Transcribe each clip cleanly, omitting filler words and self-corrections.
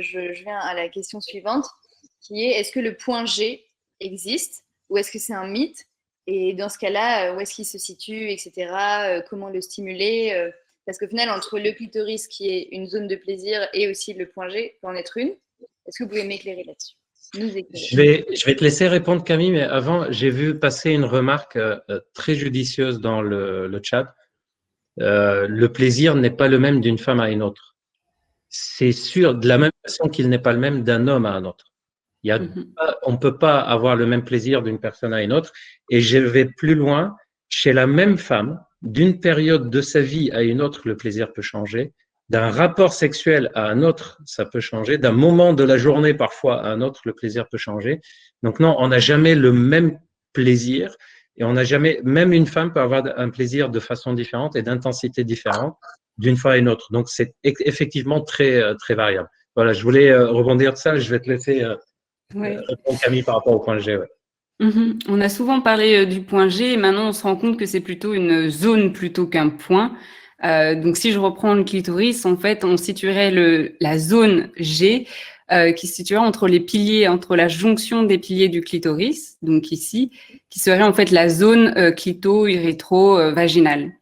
je viens à la question suivante, qui est est-ce que le point G existe ou est-ce que c'est un mythe? Et dans ce cas-là, où est-ce qu'il se situe, etc. Comment le stimuler? Parce qu'au final, entre le clitoris, qui est une zone de plaisir, et aussi le point G, peut en être une. Est-ce que vous pouvez m'éclairer là-dessus? Nous éclairer. Je vais te laisser répondre, Camille, mais avant, j'ai vu passer une remarque très judicieuse dans le chat. Le plaisir n'est pas le même d'une femme à une autre. C'est sûr, de la même façon qu'il n'est pas le même d'un homme à un autre. On ne peut pas avoir le même plaisir d'une personne à une autre. Et je vais plus loin. Chez la même femme, d'une période de sa vie à une autre, le plaisir peut changer. D'un rapport sexuel à un autre, ça peut changer. D'un moment de la journée, parfois, à un autre, le plaisir peut changer. Donc non, on n'a jamais le même plaisir. Et on n'a jamais, même une femme peut avoir un plaisir de façon différente et d'intensité différente d'une fois à une autre. Donc c'est effectivement très, très variable. Voilà, je voulais rebondir de ça. Je vais te laisser répondre, Camille, par rapport au point G. Ouais. On a souvent parlé du point G et maintenant on se rend compte que c'est plutôt une zone plutôt qu'un point. Donc si je reprends le clitoris, en fait, on situerait la zone G qui se situerait entre les piliers, entre la jonction des piliers du clitoris, donc ici, qui serait en fait la zone clito-urétro-vaginale.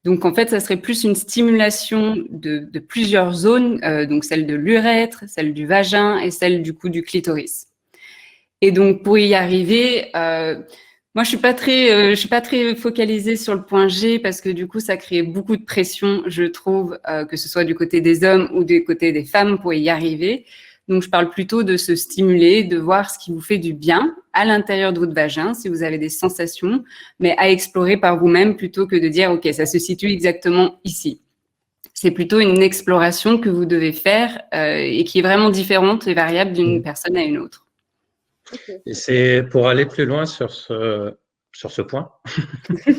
Donc en fait, ça serait plus une stimulation de plusieurs zones, donc celle de l'urètre, celle du vagin et celle du coup du clitoris. Et donc pour y arriver, moi je suis pas très focalisée sur le point G parce que du coup ça crée beaucoup de pression, je trouve, que ce soit du côté des hommes ou du côté des femmes pour y arriver. Donc je parle plutôt de se stimuler, de voir ce qui vous fait du bien à l'intérieur de votre vagin, si vous avez des sensations, mais à explorer par vous-même plutôt que de dire ok, ça se situe exactement ici. C'est plutôt une exploration que vous devez faire et qui est vraiment différente et variable d'une personne à une autre. Okay. Et c'est pour aller plus loin sur ce point. C'est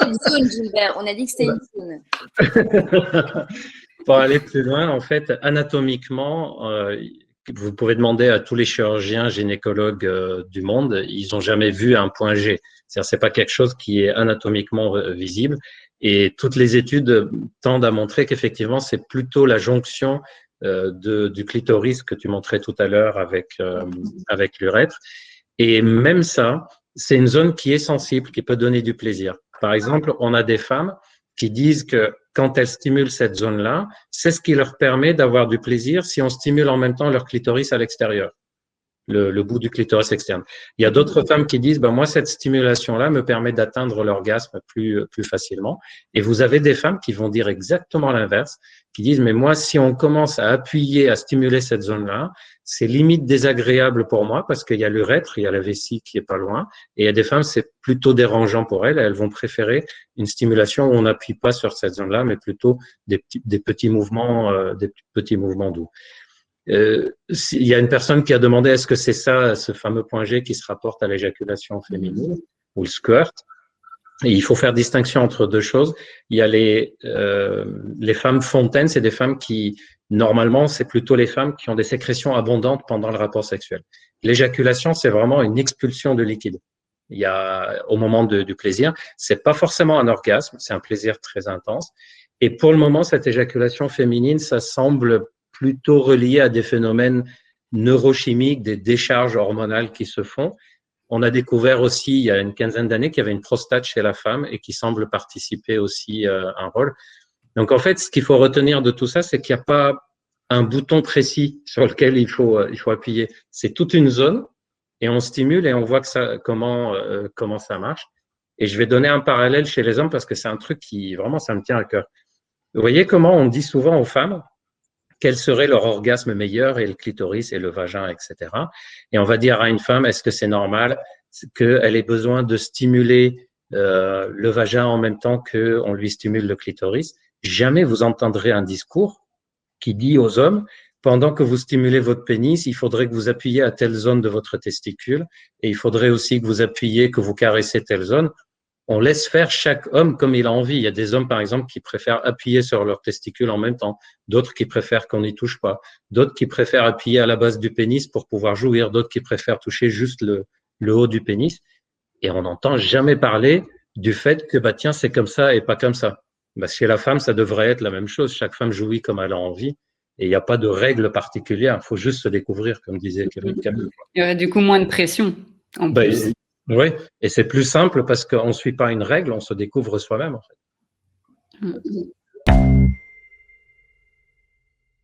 une zone, Gilbert. On a dit que c'était une zone. Pour aller plus loin, en fait, anatomiquement, vous pouvez demander à tous les chirurgiens gynécologues du monde, ils n'ont jamais vu un point G. C'est-à-dire, c'est pas quelque chose qui est anatomiquement visible. Et toutes les études tendent à montrer qu'effectivement, c'est plutôt la jonction du clitoris que tu montrais tout à l'heure avec l'urètre. Et même ça, c'est une zone qui est sensible, qui peut donner du plaisir. Par exemple, on a des femmes qui disent que quand elles stimulent cette zone-là, c'est ce qui leur permet d'avoir du plaisir si on stimule en même temps leur clitoris à l'extérieur, le bout du clitoris externe. Il y a d'autres femmes qui disent, moi, cette stimulation-là me permet d'atteindre l'orgasme plus facilement. Et vous avez des femmes qui vont dire exactement l'inverse, qui disent, mais moi, si on commence à appuyer, à stimuler cette zone-là, c'est limite désagréable pour moi parce qu'il y a l'urètre, il y a la vessie qui est pas loin. Et il y a des femmes, c'est plutôt dérangeant pour elles. Elles vont préférer une stimulation où on n'appuie pas sur cette zone-là, mais plutôt des petits mouvements doux. Il y a une personne qui a demandé est-ce que c'est ça, ce fameux point G qui se rapporte à l'éjaculation féminine ou le squirt. Et il faut faire distinction entre deux choses. Il y a les femmes fontaines, c'est des femmes qui, normalement, c'est plutôt les femmes qui ont des sécrétions abondantes pendant le rapport sexuel. L'éjaculation, c'est vraiment une expulsion de liquide. Il y a, au moment du plaisir, c'est pas forcément un orgasme, c'est un plaisir très intense. Et pour le moment, cette éjaculation féminine, ça semble plutôt relié à des phénomènes neurochimiques, des décharges hormonales qui se font. On a découvert aussi, il y a une quinzaine d'années, qu'il y avait une prostate chez la femme et qui semble participer aussi à un rôle. Donc, en fait, ce qu'il faut retenir de tout ça, c'est qu'il n'y a pas un bouton précis sur lequel il faut appuyer. C'est toute une zone et on stimule et on voit que comment ça marche. Et je vais donner un parallèle chez les hommes parce que c'est un truc qui, vraiment, ça me tient à cœur. Vous voyez comment on dit souvent aux femmes quel serait leur orgasme meilleur et le clitoris et le vagin, etc. Et on va dire à une femme, est-ce que c'est normal qu'elle ait besoin de stimuler le vagin en même temps qu'on lui stimule le clitoris? Jamais vous entendrez un discours qui dit aux hommes, pendant que vous stimulez votre pénis, il faudrait que vous appuyiez à telle zone de votre testicule et il faudrait aussi que vous appuyiez, que vous caressez telle zone. On laisse faire chaque homme comme il a envie. Il y a des hommes, par exemple, qui préfèrent appuyer sur leurs testicules en même temps, d'autres qui préfèrent qu'on n'y touche pas, d'autres qui préfèrent appuyer à la base du pénis pour pouvoir jouir, d'autres qui préfèrent toucher juste le haut du pénis. Et on n'entend jamais parler du fait que, tiens, c'est comme ça et pas comme ça. Chez la femme, ça devrait être la même chose. Chaque femme jouit comme elle a envie. Et il n'y a pas de règle particulière, il faut juste se découvrir, comme disait Camille. Il y aurait du coup moins de pression en plus. Oui, et c'est plus simple parce qu'on ne suit pas une règle, on se découvre soi-même en fait.